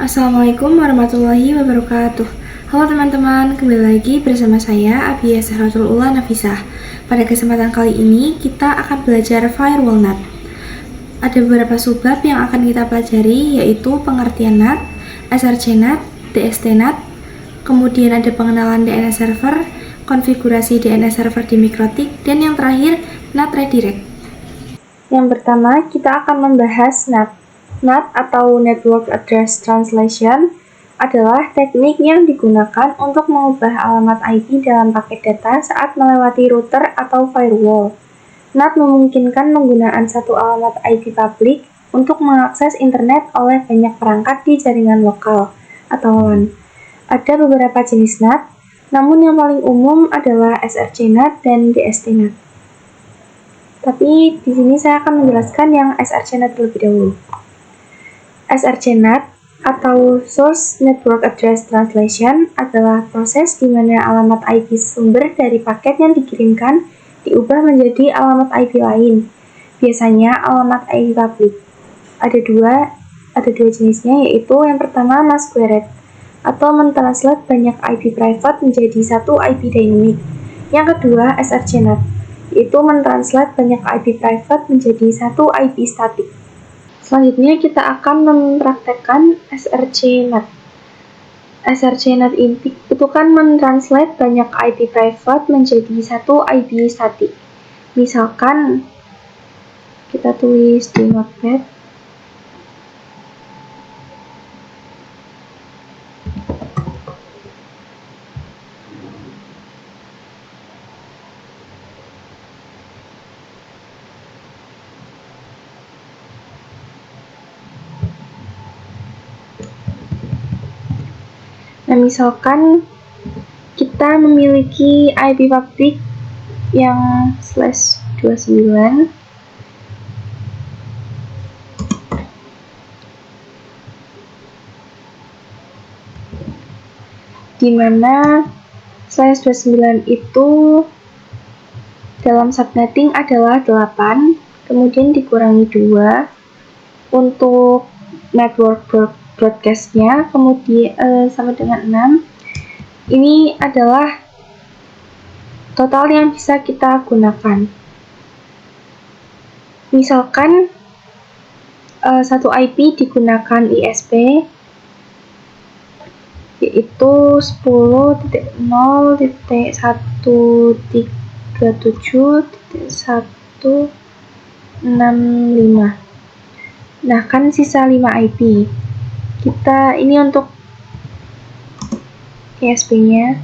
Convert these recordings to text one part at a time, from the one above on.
Assalamualaikum warahmatullahi wabarakatuh. Halo teman-teman, kembali lagi bersama saya Abiyah Zahratul Ula Nafisah. Pada kesempatan kali ini kita akan belajar firewall NAT. Ada beberapa subbab yang akan kita pelajari, yaitu pengertian NAT, SRC NAT, DST NAT, kemudian ada pengenalan DNS server, konfigurasi DNS server di Mikrotik, dan yang terakhir NAT redirect. Yang pertama, kita akan membahas NAT. NAT atau Network Address Translation adalah teknik yang digunakan untuk mengubah alamat IP dalam paket data saat melewati router atau firewall. NAT memungkinkan penggunaan satu alamat IP publik untuk mengakses internet oleh banyak perangkat di jaringan lokal atau LAN. Ada beberapa jenis NAT, namun yang paling umum adalah SRC NAT dan DST NAT. Tapi di sini saya akan menjelaskan yang SRC NAT terlebih dahulu. SRC NAT atau Source Network Address Translation adalah proses di mana alamat IP sumber dari paket yang dikirimkan diubah menjadi alamat IP lain, biasanya alamat IP publik. Ada dua jenisnya, yaitu yang pertama masquerade atau mentranslate banyak IP private menjadi satu IP dynamic. Yang kedua SRC NAT, yaitu mentranslate banyak IP private menjadi satu IP static. Selanjutnya kita akan mempraktekkan SRC NAT. SRC NAT itu kan mentranslate banyak IP private menjadi satu IP static. Misalkan kita tulis di notepad. Nah, misalkan kita memiliki IP public yang /29 di mana /29 itu dalam subnetting adalah 8, kemudian dikurangi 2 untuk network broadcast-nya, kemudian sama dengan 6. Ini adalah total yang bisa kita gunakan. Misalkan satu IP digunakan ISP, yaitu 10.0.137.165. Nah, kan sisa 5 IP. Kita ini untuk ISP-nya.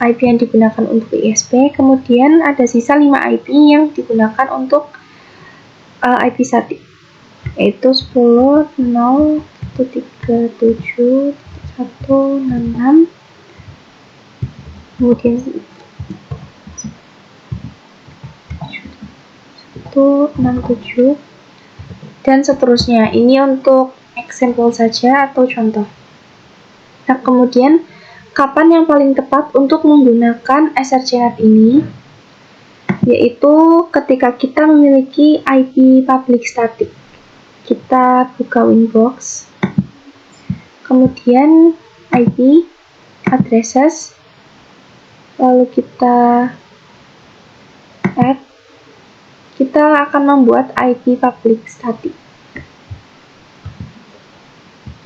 IP yang digunakan untuk ISP, kemudian ada sisa 5 IP yang digunakan untuk IP static, yaitu 10.0.137.166, kemudian 167 dan seterusnya. Ini untuk example saja atau contoh. Nah, kemudian kapan yang paling tepat untuk menggunakan SRC NAT ini? Yaitu ketika kita memiliki IP public static. Kita buka Winbox, kemudian IP addresses, lalu kita add. Kita akan membuat IP public static.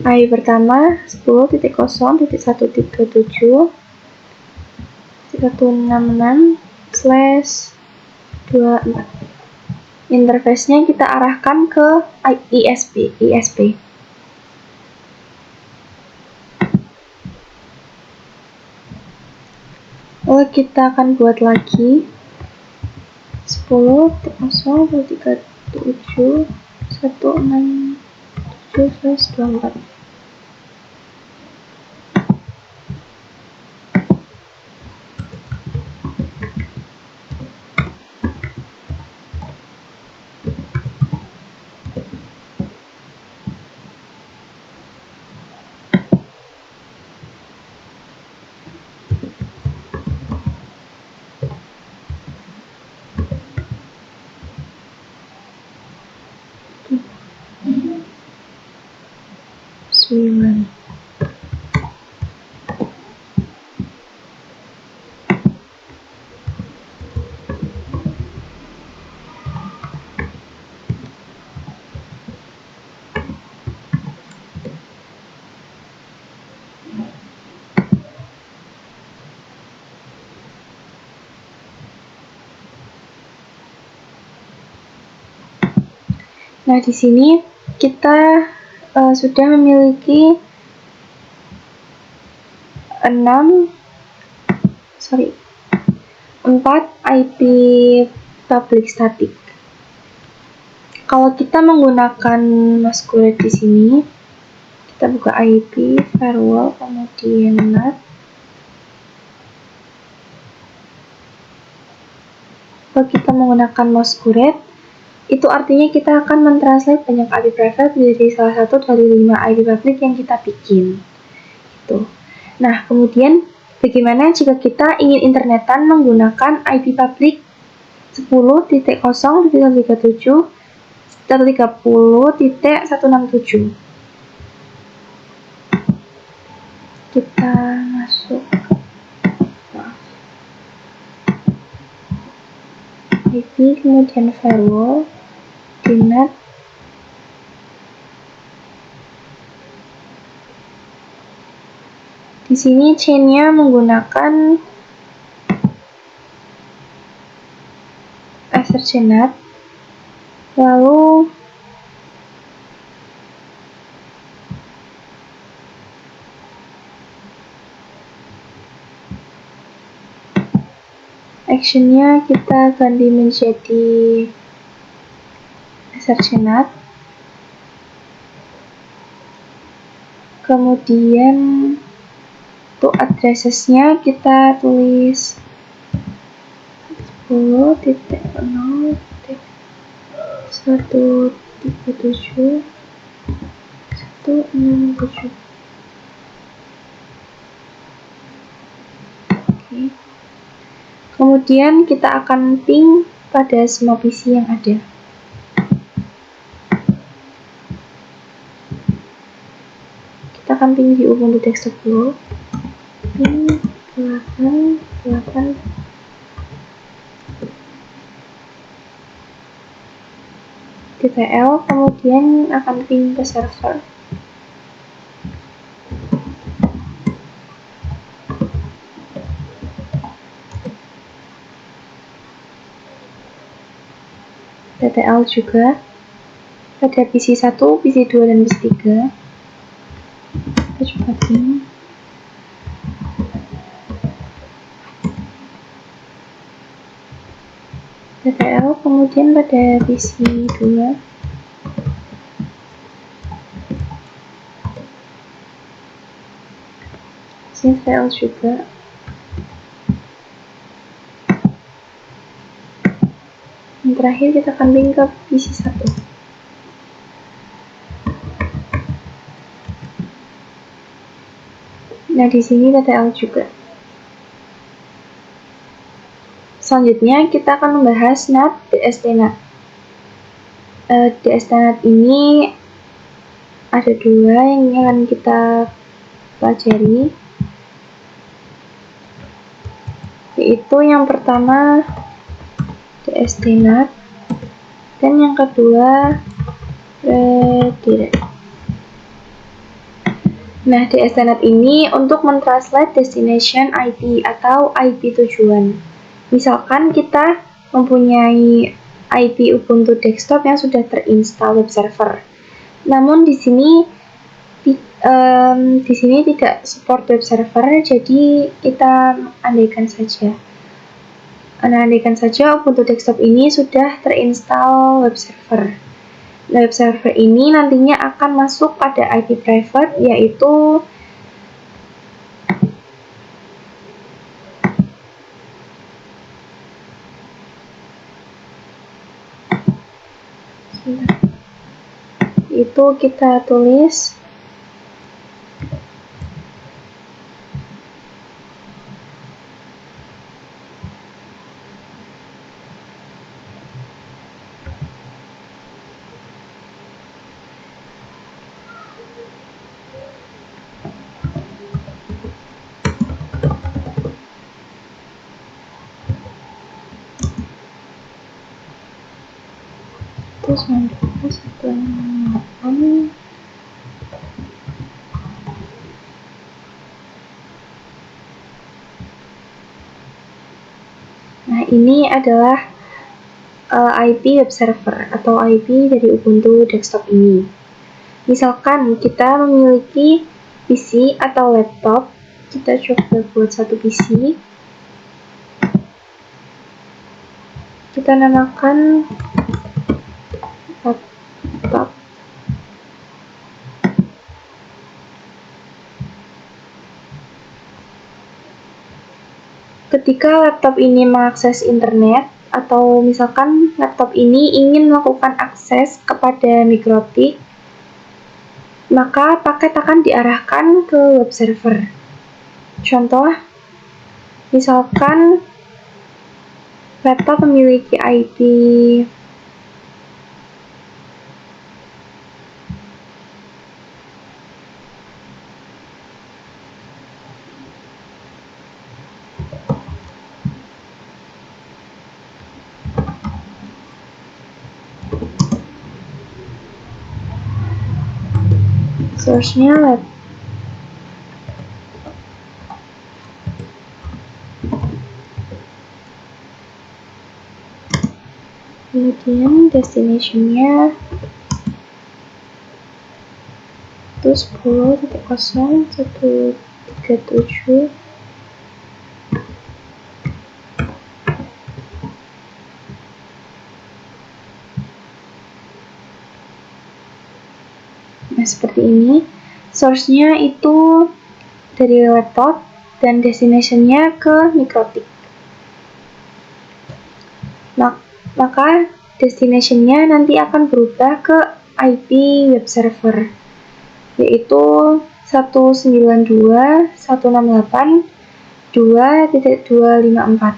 IP pertama 10.137.166/24. Interface-nya kita arahkan ke ISP. Lalu kita akan buat lagi 10.137.167/24. tujuan. Nah, di sini kita sudah memiliki 4 IP public static. Kalau kita menggunakan masquerade di sini, kita buka IP firewall, kemudian NAT. Kalau kita menggunakan masquerade, itu artinya kita akan mentranslate banyak IP private menjadi salah satu dari 5 IP public yang kita bikin. Gitu. Nah, kemudian bagaimana jika kita ingin internetan menggunakan IP public 10.0.137 atau 30.167? Kita masuk IP, kemudian firewall, DNAT. Di sini chain-nya menggunakan AssertNet. Lalu action-nya kita ganti menjadi AssertNet. Kemudian untuk addresses-nya kita tulis 10.0.137.167. Oke. Kemudian kita akan ping pada semua PC yang ada. Kita akan ping di Ubuntu desktop dulu. Ping 88 TTL, kemudian akan ping ke server. TTL juga pada PC 1, PC 2, dan PC 3. Kita coba ping. TTL, kemudian pada PC 2. TTL juga. Yang terakhir kita akan ping ke PC 1. Nah, di sini TTL juga. Selanjutnya kita akan membahas NAT DSTNet. DSTNet ini ada 2 yang akan kita pelajari, yaitu yang pertama DSTNet dan yang kedua redirect. Nah, DSTNet ini untuk mentranslate destination IP atau IP tujuan. Misalkan kita mempunyai IP Ubuntu desktop yang sudah terinstall web server. Namun di sini tidak support web server, jadi kita andaikan saja Ubuntu desktop ini sudah terinstall web server. Web server ini nantinya akan masuk pada IP private, yaitu kita tulis 192.168. Nah, ini adalah IP web server atau IP dari Ubuntu desktop ini. Misalkan kita memiliki PC atau laptop, kita coba buat satu PC. Kita namakan laptop. Ketika laptop ini mengakses internet, atau misalkan laptop ini ingin melakukan akses kepada mikrotik, maka paket akan diarahkan ke web server. Contoh, misalkan laptop memiliki IP source-nya lab. Kemudian destination-nya itu 10.0.137. Nah, seperti ini. Source-nya itu dari laptop dan destination-nya ke mikrotik. Maka destination-nya nanti akan berubah ke IP web server, yaitu 192.168.2.254.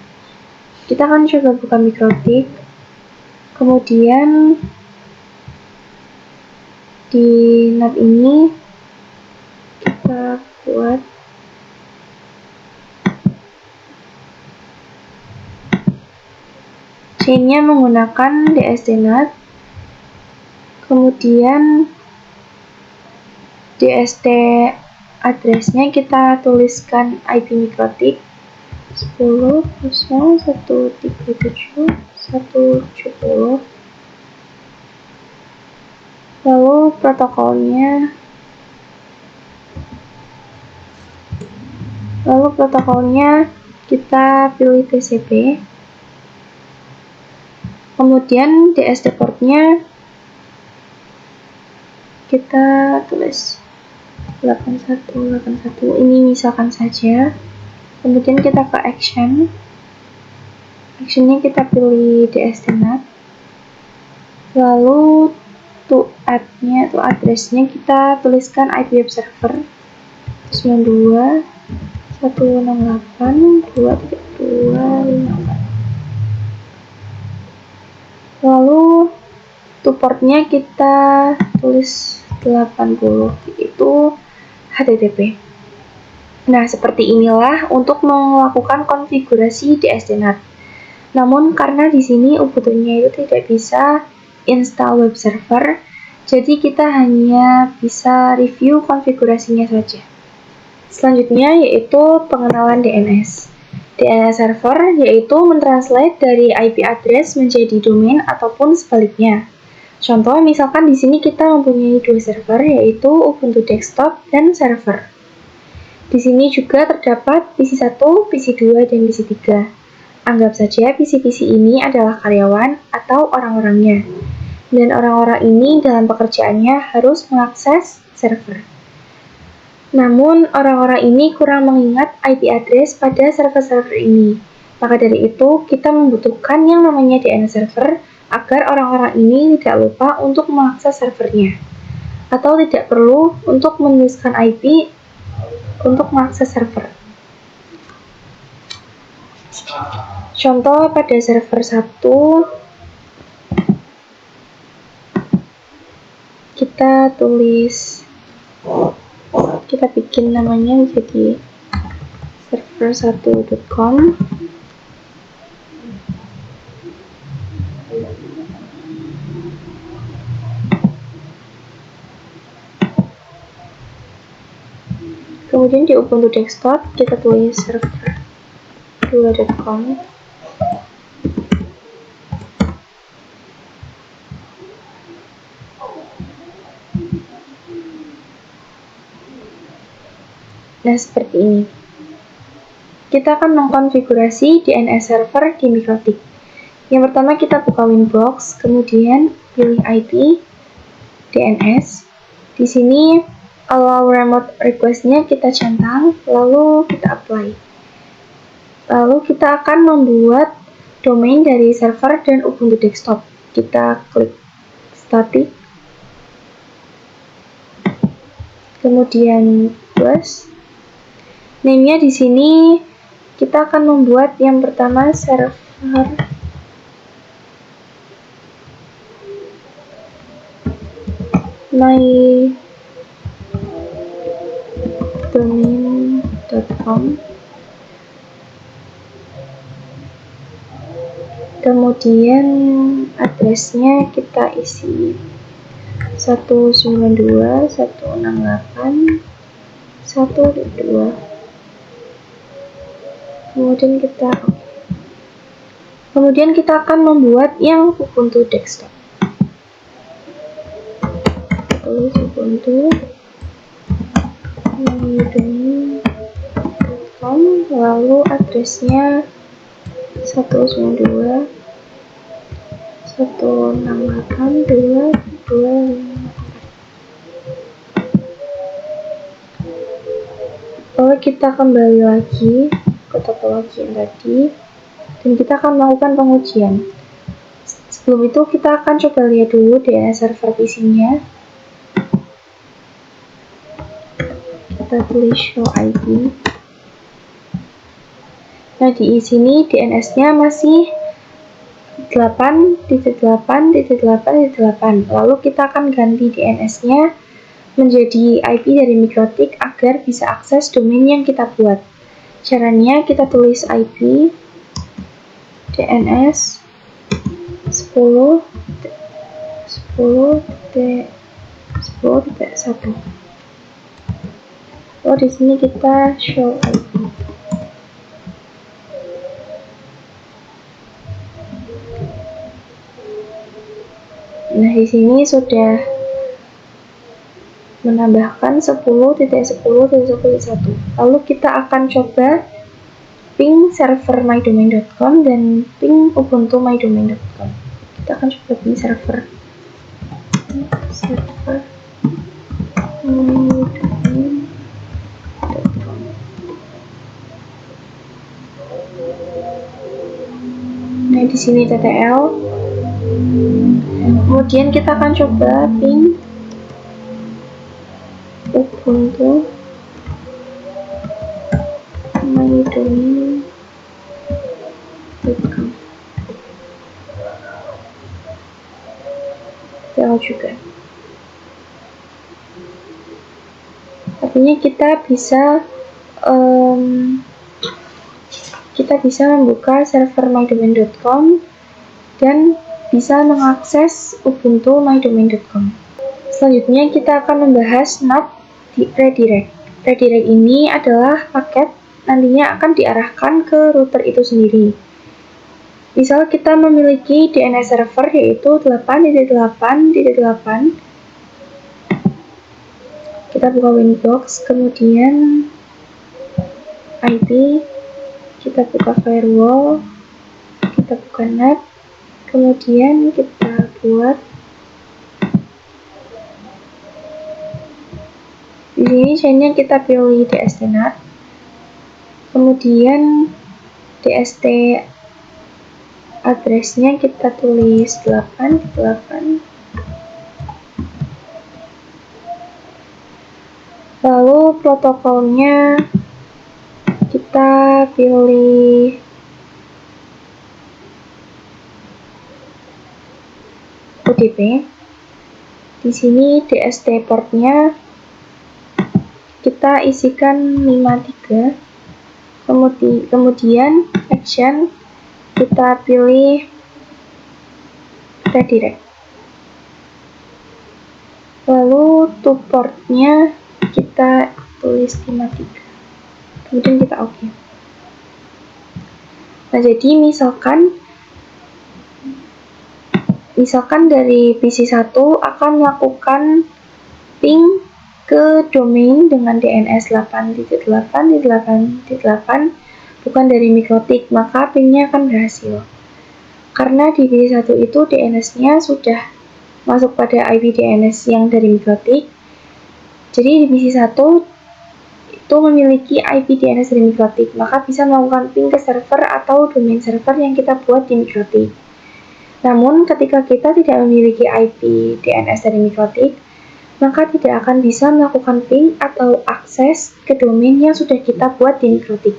Kita akan coba buka mikrotik, kemudian di NAT ini kita buat chain-nya menggunakan DST-NAT, kemudian DST address-nya kita tuliskan IP mikrotik 10.137.170. Lalu protokolnya kita pilih TCP. Kemudian DST port-nya kita tulis 8181, ini misalkan saja. Kemudian kita ke actionnya kita pilih DST-NAT. Lalu to address-nya kita tuliskan IP web server 92.168.2.254. Lalu to port-nya kita tulis 80, itu HTTP. Nah, seperti inilah untuk melakukan konfigurasi DST-NAT. Namun karena di sini Ubuntu-nya itu tidak bisa install web server, jadi kita hanya bisa review konfigurasinya saja. Selanjutnya yaitu pengenalan DNS. DNS server yaitu mentranslate dari IP address menjadi domain ataupun sebaliknya. Contoh, misalkan di sini kita mempunyai dua server, yaitu Ubuntu desktop dan server. Di sini juga terdapat PC1, PC2, dan PC3. Anggap saja PC-PC ini adalah karyawan atau orang-orangnya. Dan orang-orang ini dalam pekerjaannya harus mengakses server. Namun, orang-orang ini kurang mengingat IP address pada server-server ini. Maka dari itu, kita membutuhkan yang namanya DNS server agar orang-orang ini tidak lupa untuk mengakses servernya. Atau tidak perlu untuk menuliskan IP untuk mengakses server. Contoh pada server 1, kita bikin namanya menjadi server1.com. Kemudian di Ubuntu desktop kita tulis server2.com. Nah, seperti ini. Kita akan mengkonfigurasi DNS server di Mikrotik. Yang pertama kita buka Winbox, kemudian pilih IP DNS. Di sini allow remote request-nya kita centang, lalu kita apply. Lalu kita akan membuat domain dari server dan Ubuntu desktop. Kita klik static, kemudian plus. Name-nya di sini kita akan membuat yang pertama server mydomain.com. Kemudian address-nya kita isi 192.168.1.2. Kemudian kita akan membuat yang Ubuntu desktop. Tulis Ubuntu mydomain.com, lalu address-nya 192.168.2.254. Lalu kita kembali lagi ke topologi yang tadi dan kita akan melakukan pengujian. Sebelum itu kita akan coba lihat dulu DNS server PC-nya. Kita tulis show IP. Nah, di sini DNS-nya masih 8.8.8.8. Lalu kita akan ganti DNS-nya menjadi IP dari Mikrotik agar bisa akses domain yang kita buat. Caranya kita tulis IP DNS 10.10.10.1. Oh, di sini kita show IP. Nah, di sini sudah menambahkan 10.10.10.1. Lalu kita akan coba ping server mydomain.com dan ping Ubuntu mydomain.com. Kita akan coba ping server mydomain.com. Nah, di sini TTL. Kemudian kita akan coba ping Ubuntu mydomain.com. TTL juga. Artinya kita bisa membuka server mydomain.com dan bisa mengakses Ubuntu mydomain.com. Selanjutnya kita akan membahas NAT redirect. Redirect ini adalah paket nantinya akan diarahkan ke router itu sendiri. Misal kita memiliki DNS server yaitu 8.8.8. Kita buka Winbox, kemudian IP, kita buka firewall, kita buka NAT, kemudian kita buat di sini chainnya kita pilih DST-NAT, kemudian DST address-nya kita tulis 8. Lalu protokolnya kita pilih ODP. Di sini DST portnya kita isikan 53. Kemudian action kita pilih redirect. Lalu to portnya kita tulis skematika. Kemudian kita oke. Nah, jadi misalkan dari PC1 akan melakukan ping ke domain dengan DNS 8.8.8.8 bukan dari mikrotik, maka pingnya akan berhasil. Karena di PC1 itu DNS-nya sudah masuk pada IP DNS yang dari mikrotik. Jadi di PC1 itu memiliki IP DNS dari mikrotik, maka bisa melakukan ping ke server atau domain server yang kita buat di mikrotik. Namun ketika kita tidak memiliki IP DNS dari mikrotik, maka tidak akan bisa melakukan ping atau akses ke domain yang sudah kita buat di mikrotik.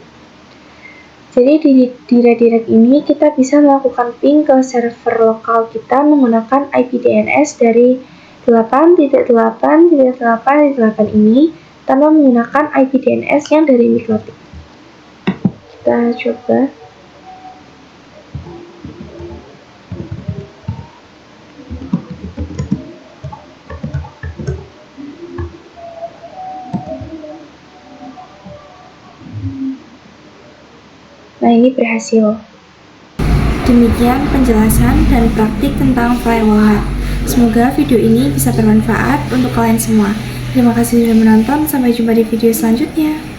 Jadi di redirect ini kita bisa melakukan ping ke server lokal kita menggunakan IP DNS dari 8.8.8.8 ini tanpa menggunakan IP DNS yang dari mikrotik. Kita coba. Nah, ini berhasil. Demikian penjelasan dan praktik tentang firewall hub. Semoga video ini bisa bermanfaat untuk kalian semua. Terima kasih sudah menonton, sampai jumpa di video selanjutnya.